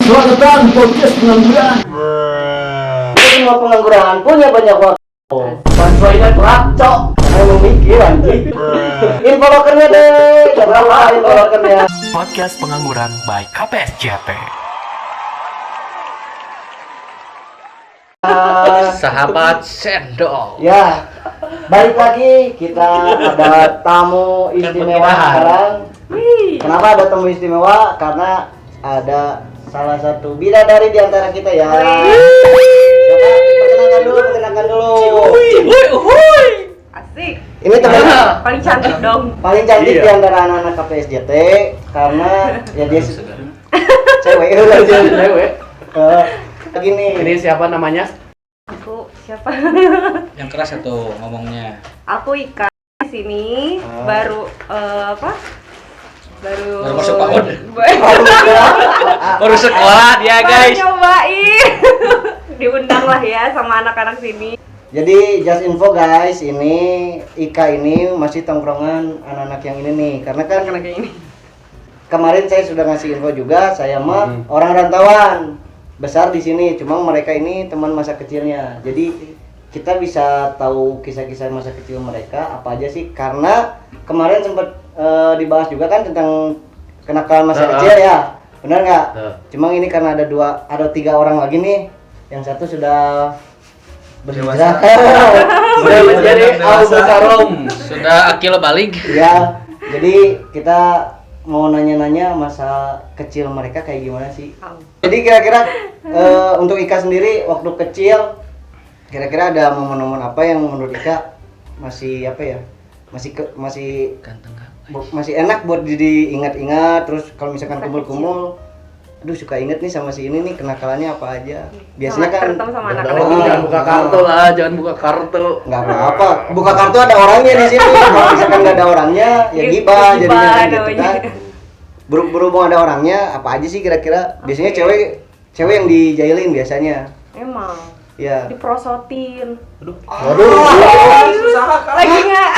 Selamat datang di podcast pengangguran. Semua pengangguran punya banyak waktu. Bantuannya berat, cok. Karena memikir anjing. Info lokernya deh. Berapa info lokernya? Podcast Pengangguran by KPSJT. Sahabat Sendok. Ya, balik lagi kita ada tamu istimewa sekarang. Kenapa ada tamu istimewa? Karena ada salah satu bidadari di antara kita ya. Perkenalkan dulu. Asik. Ini teman Paling cantik dong. paling cantik di antara anak-anak KPSJT karena ya dia cewek udah jadi cewek. Begini. Ini siapa namanya? Aku siapa? Yang keras satu ngomongnya. Aku Ika di sini baru Baru masuk PAUD. Baru Baru sekolah dia guys. nyobain. Diundang lah ya sama anak-anak sini. Jadi just info guys, ini Ika ini masih tongkrongan anak-anak yang ini nih. Karena kan Anak ini. kemarin saya sudah ngasih info juga, saya mah orang rantauan besar di sini. Cuma mereka ini teman masa kecilnya. Jadi kita bisa tahu kisah-kisah masa kecil mereka apa aja sih? Karena kemarin sempat dibahas juga kan tentang kenakalan masa kecil ya. Benar nggak? Cuma ini karena ada 3 orang lagi nih. Yang satu sudah berhijrah. Sudah menjadi Abu Karom. Sudah akil balik. Ya, jadi kita mau nanya-nanya masa kecil mereka kayak gimana sih? Jadi kira-kira untuk Ika sendiri waktu kecil kira-kira ada momen-momen apa yang menurut Ika masih apa ya? Masih Ganteng kan? masih enak buat diingat-ingat. Terus kalau misalkan kumpul-kumpul, aduh suka inget nih sama si ini nih kenakalannya apa aja. Biasanya kan terutama sama anak-anak. Jangan buka kartu lah, jangan buka kartu. nggak apa-apa. Buka kartu ada orangnya di sini. Kalau misalkan nggak ada orangnya, ya gibah jadinya kan gitu kan. Berhubung ada orangnya, apa aja sih kira-kira? Biasanya cewek yang dijailin biasanya. Emang Ya. diprosotin. Waduh. Lagi nggak?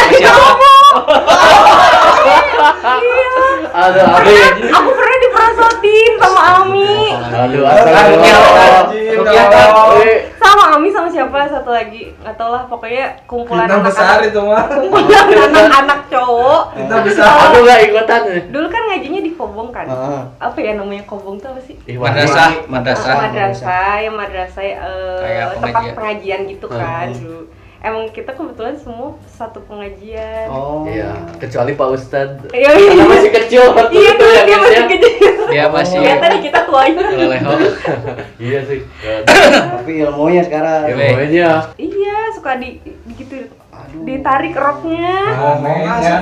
Aduh, Aku pernah diprosotin sama Ami. Aduh, Sama Ami sama siapa satu lagi nggak tau lah, pokoknya kumpulan Kita besar anak-anak itu mah. kumpulan anak-anak cowok. Kita besar. Aku nggak ikutan. Dulu kan ngajinya di Kobong kan. Heeh. Apa ya namanya Kobong tuh apa sih? Madrasah. Madrasah Kayak tempat pengajian. pengajian gitu kan dulu. Emang kita kebetulan semua satu pengajian. Oh. Iya, kecuali Pak Ustadz. Iya. Karena masih kecil waktu Iya itu dulu ya dia guys masih ya. kecil. Dia masih Kelihatan nih kita tuanya. leleho. Iya sih. Tapi ilmunya sekarang. Ilmunya. Iya, suka gitu ditarik roknya.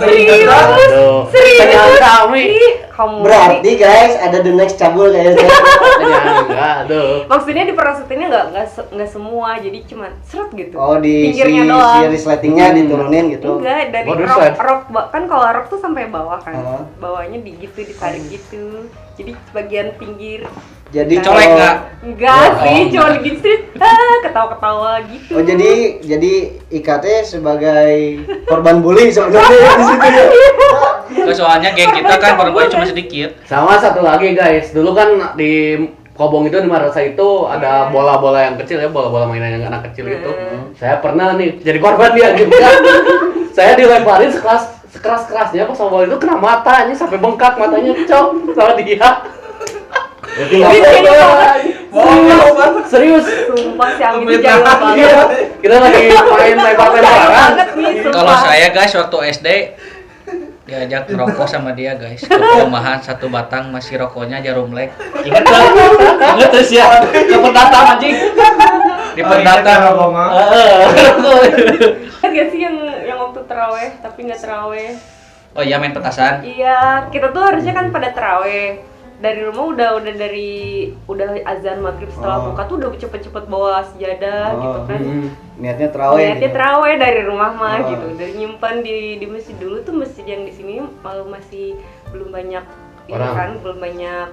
Serius. Aduh. Serius. Kami. Ih, kamu Berarti guys ada the next cabul kayaknya. Enggak, aduh. maksudnya diperosotinnya nggak semua, jadi cuma seret gitu. Oh di pinggirnya doang. si resletingnya diturunin gitu. Enggak, dari Waduh, rok, Fred. kan kalau rok tuh sampai bawah kan. Heeh. Bawahnya ditarik gitu. Jadi bagian pinggir Jadi Colek kalau- nggak? enggak sih, Oh, cuma gitu ketawa-ketawa gitu. Oh jadi IKT sebagai korban bully sebenarnya di situ ya. Soalnya geng kita kan perempuan cuma sedikit. Sama satu lagi guys, dulu kan di Kobong itu di madrasah itu ada bola-bola yang kecil ya, bola-bola mainan yang anak kecil itu. Saya pernah nih jadi korban dia gitu kan. Saya dilemparin sekeras-kerasnya pas sama bola itu kena matanya sampai bengkak matanya cok sama dia. Berarti nggak Serius. Sumpah si Ami tuh Amit jago banget. banget. Iya, kita lagi main Jago lempar-lemparan. banget nih, sumpah. Kalau saya guys waktu SD diajak ngerokok sama dia guys ke perumahan satu batang masih rokoknya jarum lek. Ingat kan? Ingat terus ya ke pendatang anjing. Di pendatang. Kan gak sih yang waktu terawih tapi nggak terawih. Oh iya main petasan. Iya, kita tuh harusnya kan pada terawih. Dari rumah udah azan maghrib, setelah buka tuh udah cepet-cepet bawa sejadah gitu kan. Niatnya terawih. Niatnya gitu. terawih dari rumah mah gitu. Dari nyimpan di masjid dulu tuh, masjid yang di sini masih belum banyak ini Orang. kan, belum banyak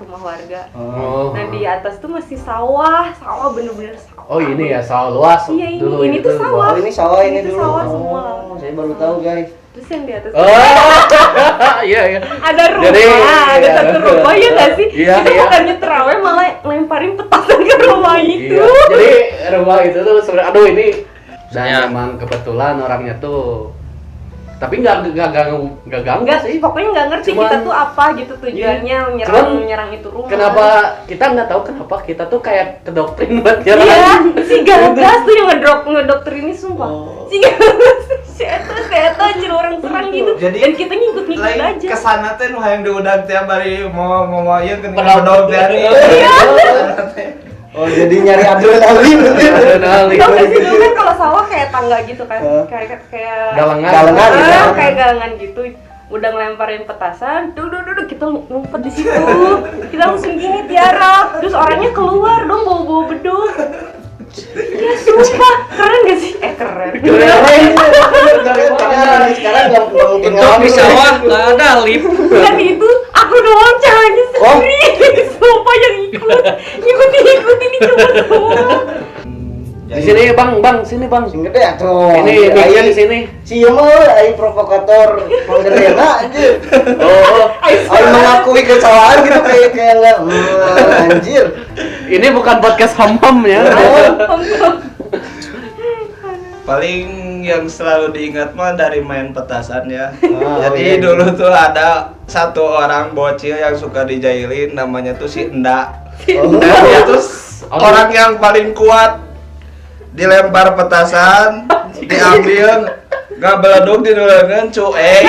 rumah warga. Oh. Nah di atas tuh masih sawah bener-bener sawah. Oh ini ya sawah luas Iya, dulu ini tuh itu. sawah. Oh ini sawah ini Ini dulu. sawah semua. Oh, saya baru tahu guys. Terus yang di atas Oh, iya iya. ada rumah, Jadi, ada iya. satu rumah ya nggak sih? Iya, Kita iya. bukannya terawih malah rumah itu tuh sebenarnya aduh ini dan Saya- emang kebetulan orangnya tuh tapi nggak ganggu Enggak sih. pokoknya nggak ngerti Cuman- kita tuh apa gitu tujuannya menyerang itu rumah. Kenapa kita nggak tahu kenapa kita tuh kayak kedoktrin buat Iya, nyerang. si Gagas tuh yang ngedokter ini sumpah. Si Gagas, si Eta anjir orang serang gitu. Jadi, Dan kita ngikut-ngikut lain aja. kesana teh nu hayang diundang tiap hari mau ieu kan Pedog. pedog teh. Oh, jadi nyari adrenalin. Adrenalin. Tau gak sih dulu kan kalau sawah kayak tangga gitu kan, kayak Galengan. Galengan gitu. kayak galengan gitu. Udah ngelemparin petasan, duduk kita ngumpet di situ. Kita langsung gini tiarap, terus orangnya keluar dong bawa-bawa beduk. Ya sumpah, keren gak sih? Keren. Sekarang nggak mungkin Untuk di sawah nggak ada lift. Kan itu aku doang caranya sendiri. Sumpah yang ikut ini cuma semua. Di sini bang, sini bang. Sing gede atuh. Ini mic-nya di sini. Si ieu mah ai provokator panggereana anjir. Oh, Ai mengakui kesalahan gitu kayak enggak anjir. ini bukan podcast ham-ham ya. Paling yang selalu diingat mah dari main petasan ya. Ah, Jadi iya. dulu tuh ada satu orang bocil yang suka dijailin namanya tuh si Enda. Dia tuh orang yang paling kuat dilempar petasan, diambil, nggak beleduk di nulengan cuek.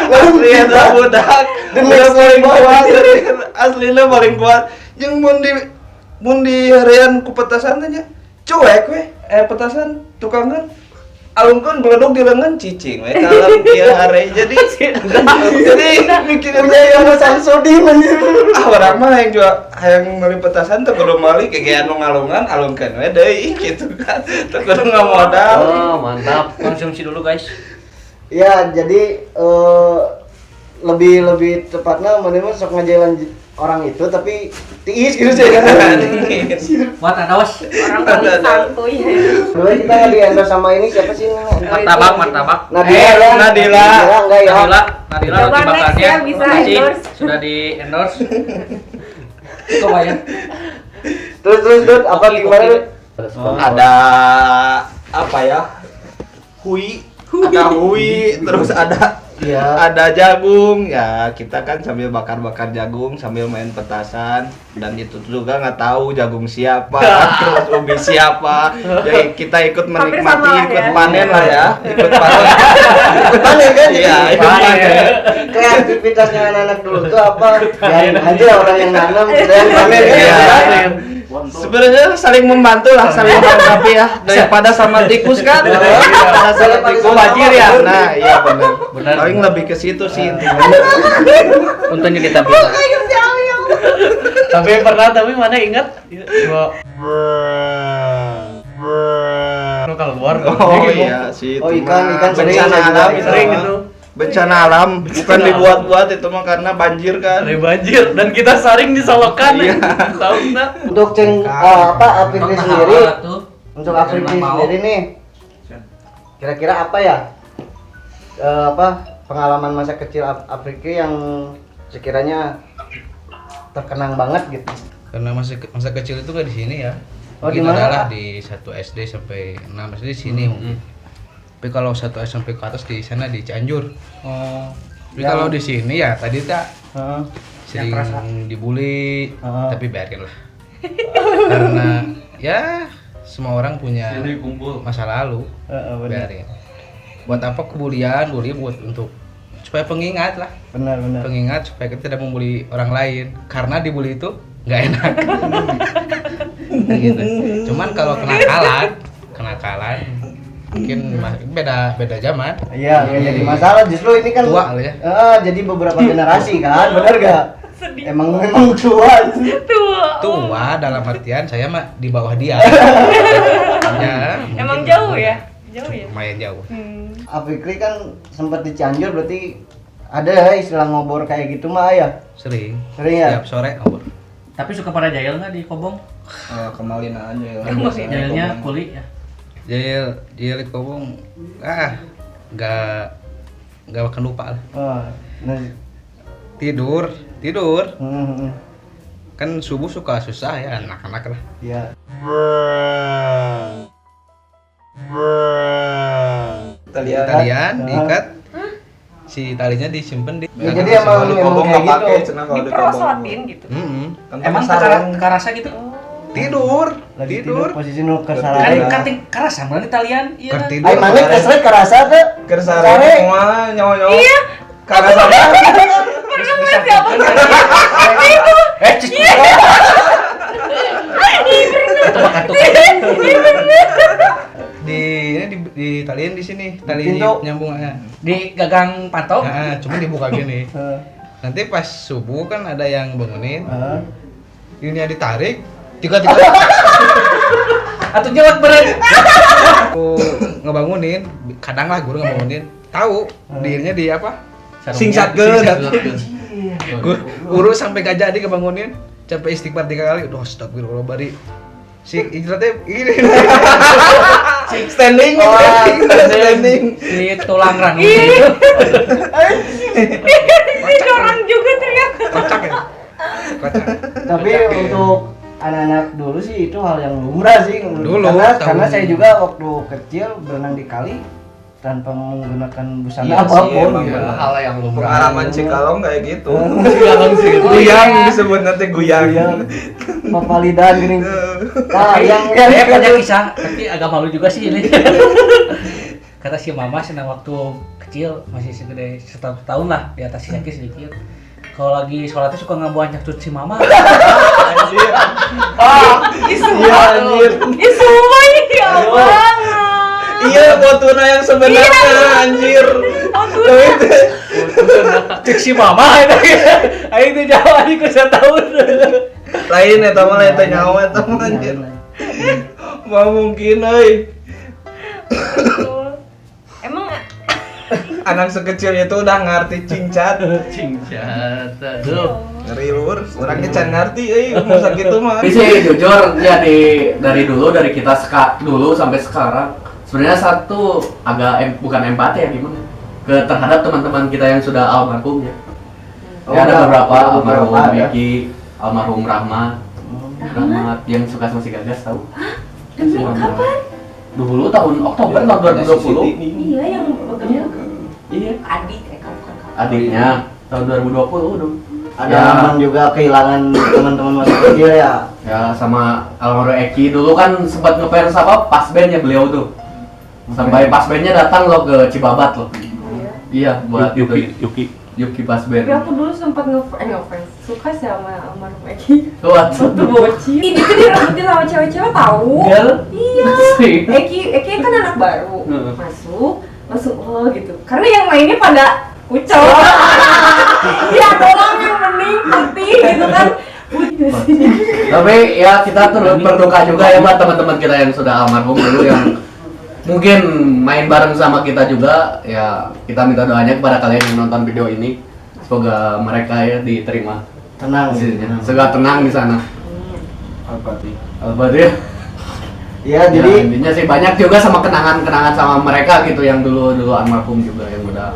Asli eta budak, udah paling kuat, aslinya paling kuat. Yang mun di harian ku petasan teh nya, cuek we, petasan tukangan alungkeun beleduk di lengan cicing we kalem ieu hari. Jadi mikirnya Punya yang Samsudin anjir. orang mah yang jual yang meuli petasan teu kudu meuli kayak anu ngalungan alungkeun we deui gitu kan. Teu kudu ngamodal. Oh, mantap. Konsumsi dulu guys. Ya, jadi lebih tepatnya mana sok ngajalan orang itu tapi tiis gitu sih kan. Buat adawas. Orang paling santuy. Dulu kita nggak di-endorse sama ini siapa sih ini? Martabak. Nadila ya. Nadila. Enggak ya. Nadila Coba roti next bakarnya. ya, bisa Cicing, endorse. sudah di endorse. Coba ya. Terus Dut, apa Kopi, gimana kopi. Dut? Ada apa ya? Hui. Ada hui, terus ada Iya. ada jagung. Ya, kita kan sambil bakar-bakar jagung sambil main petasan dan itu juga nggak tahu jagung siapa, terus ubi siapa. Jadi kita ikut Hampir menikmati, sama lah ikut ya. panen lah ya. Ikut panen. Ikut panen kan? Iya, ikut panen. Kreativitasnya anak-anak dulu tuh apa? Biarin aja orang yang nanam, kita yang panen kan? Iya. Sebenarnya saling membantu lah, saling melengkapi ya daripada sama tikus kan. Daripada sama tikus banjir ya. Nah, iya benar. Benar. Paling lebih ke situ sih intinya. Untungnya kita bisa. Tapi mana ingat? Kalau luar Oh iya sih. Oh, ikan sering bencana saya alam juga itu. sering mah. gitu. Bencana alam bukan dibuat-buat itu mah karena banjir kan. Dari banjir dan kita saring disolokan. Tahu enggak? Untuk Afrika sendiri, tuh. untuk Afrika sendiri nih, kira-kira apa ya? Pengalaman masa kecil Afrika yang sekiranya terkenang banget gitu. Karena masa kecil itu nggak di sini ya. Oh, di Mungkin mana, adalah Pak? di 1 SD sampai 6 SD di sini mungkin. Tapi kalau 1 SMP ke atas di sana di Cianjur. Oh. Tapi kalau di sini ya tadi tak Heeh. sering dibully, Ah. tapi biarin lah. Karena ya semua orang punya masa lalu. Benar. Biarin. Buat apa kebulian? Bully buat untuk supaya pengingat lah. Benar. Pengingat supaya kita tidak membuli orang lain. Karena dibully itu nggak enak. Gitu. Cuman kalau kenakalan mungkin beda zaman. Iya, nggak jadi masalah. Justru ini kan Tua lah ya. jadi beberapa generasi kan, benar gak? Emang tua. Tua dalam artian saya mah di bawah dia. Ya, Emang mungkin jauh ya? Jauh ya? lumayan jauh. Fikri kan sempat di Cianjur, berarti ada ya istilah ngobor kayak gitu mah ya? Sering Ya? tiap sore ngobor. Tapi suka pada jail nggak di Kobong? Kemalin aja ya. Jailnya kuli ya. Jail di Kobong nggak akan lupa lah. Oh, nah, Tidur kan subuh suka susah ya anak-anak lah. Iya. Talian diikat, si talinya disimpan di. Ya, jadi emang kayak gitu. Diperosotin gitu. Emang kerasa gitu? Tidur. Posisi nu Kan kesalahan. kating kerasa mana talian? Iya. Tidur. Ai mana keseret kerasa teh? Kersare kumaha nyawa-nyawa. Iya. Karasa. Pernah ngeliat siapa? Itu makan tuh. Di talian di sini, tali Pintu. nyambungnya. Di gagang patok. Nah, cuma dibuka gini. Nanti pas subuh kan ada yang bangunin. Ini ditarik, tiga-tiga. Atau jawab beren. Aku ngebangunin, kadang lah guru ngebangunin. Tahu dirinya di apa? Singsatkeun. Guru sampai gak jadi kebangunin, sampai istighfar 3 kali. Udah astagfirullah bari. Si Ijratnya ini Standing. Si tulang ranum Ih. itu. Ini orang juga ternyata. kocak ya. Kocak. Tapi untuk anak-anak dulu sih itu hal yang lumrah sih. Dulu, Karena tahun- saya juga waktu kecil berenang di kali tanpa menggunakan busana Iya sih, apapun. emang gitu. benar. hal yang lumrah. Pengalaman Cikalong kayak gitu. Cikalong sih. Guyang disebut nanti guyang. Papalidan gini. Nah, yang Saya punya kisah, tapi agak malu juga sih ini. Kata si mama senang waktu kecil masih segede setahun lah di atas si Zaki sedikit. Kalau lagi sholatnya suka ngebuang nyatut si mama. Ih, sumpah. Ih, sumpah ini ya banget. Iya, botuna yang sebenarnya anjir. Cek si mama itu. Ayo itu jauh aja ke setahun. Lain eta mah lain teh nyawa eta mah anjir. Mau mungkin euy. Emang Anak sekecil itu udah ngerti cincat. Cincat. Aduh. Ngeri lur, orangnya can ngerti euy masa gitu mah. Tapi sih jujur ya dari dulu dari kita dulu sampai sekarang sebenarnya satu agak bukan empati ya gimana terhadap teman-teman kita yang sudah almarhum ya. Ya ada beberapa almarhum ya. Miki, almarhum Rahmat yang suka sama si Gagas tahu? demi kapan? Dulu tahun Oktober tahun 2020. Iya yang bekerja. Iya. Adik kamu kan kamu. Adiknya tahun 2020 dong. Ada Ya. teman juga kehilangan teman-teman masa kecil ya. Ya sama almarhum Eki dulu kan sempat ngefans apa pas bandnya beliau tuh. Sampai pas bandnya datang loh ke Cibabat loh. Iya buat Yuki pas band. Tapi aku dulu sempat ngefans suka sih sama almarhum Eki. Kuat. Waktu bocil. Ini tuh direbutin sama cewek-cewek tahu. Iya. Iya. Sih. Eki kan anak baru. Heeh. Masuk langsung oh gitu. Karena yang lainnya pada kucel. Dia doang yang bening putih gitu kan. Tapi ya kita turut berduka juga ya buat teman-teman kita yang sudah almarhum dulu yang mungkin main bareng sama kita juga. Ya kita minta doanya kepada kalian yang nonton video ini semoga mereka ya diterima Tenang. hasilnya. Semoga tenang di sana. Alpati. Alhamdulillah. Ya, Ya, jadi intinya sih banyak juga sama kenangan-kenangan sama mereka gitu yang dulu almarhum juga yang udah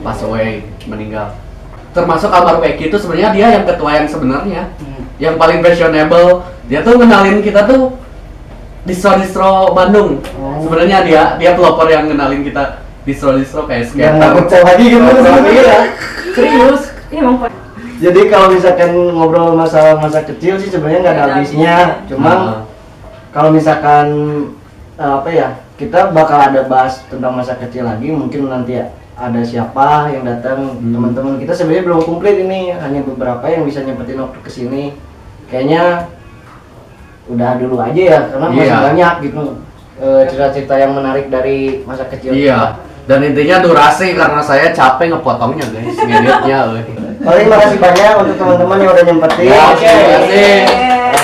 pass away meninggal. Termasuk almarhum Eki itu sebenarnya dia yang ketua yang sebenarnya, yang paling fashionable. Dia tuh kenalin kita tuh distro Bandung. Sebenarnya dia pelopor yang kenalin kita distro kayak yang skater. nggak lagi gitu Iya, serius. Iya emang Pak. Jadi kalau misalkan ngobrol masalah masa kecil sih sebenarnya nggak ada habisnya. Cuma kalau misalkan apa ya, kita bakal ada bahas tentang masa kecil lagi. Mungkin nanti ada siapa yang datang, teman-teman kita sebenarnya belum komplit ini, hanya beberapa yang bisa nyempetin waktu kesini. Kayaknya udah dulu aja ya, karena masih Iya. banyak gitu cerita-cerita yang menarik dari masa kecil. Iya. Dan intinya durasi karena saya capek ngepotongnya guys, ngeditnya. Paling makasih banyak untuk teman-teman yang udah nyempetin. Ya, terima kasih.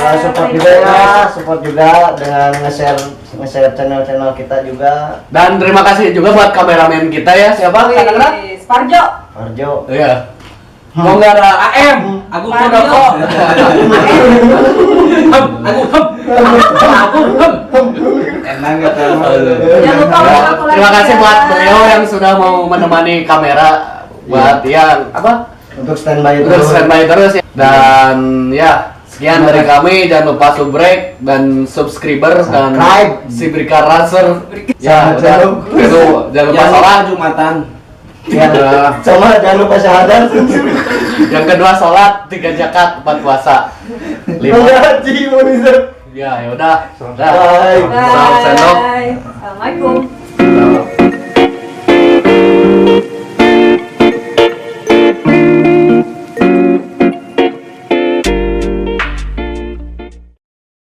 Support juga ya, support juga dengan nge-share channel-channel kita juga. Dan terima kasih juga buat kameramen kita ya, siapa? Kata-kata? Sparjo. Arjo. Iya. Mau nggak ada AM, Agung Kodoko. Enak gak tahu. Jangan lupa follow aku Terima lagi kasih ya. buat beliau yang sudah mau menemani kamera buat yang apa? Untuk standby Terus terus. standby terus ya. Dan ya Sekian dari kami, jangan lupa subrek dan subscriber dan Subscribe. si Brika Racer. Ya, udah. Jangan lupa sholat Jumatan. Ya, sama jangan lupa syahadat. Yang kedua sholat, 3 zakat, 4 puasa. 5. Haji mau bisa. Ya, yaudah. Bye. Salam sendok. Bye. Assalamualaikum.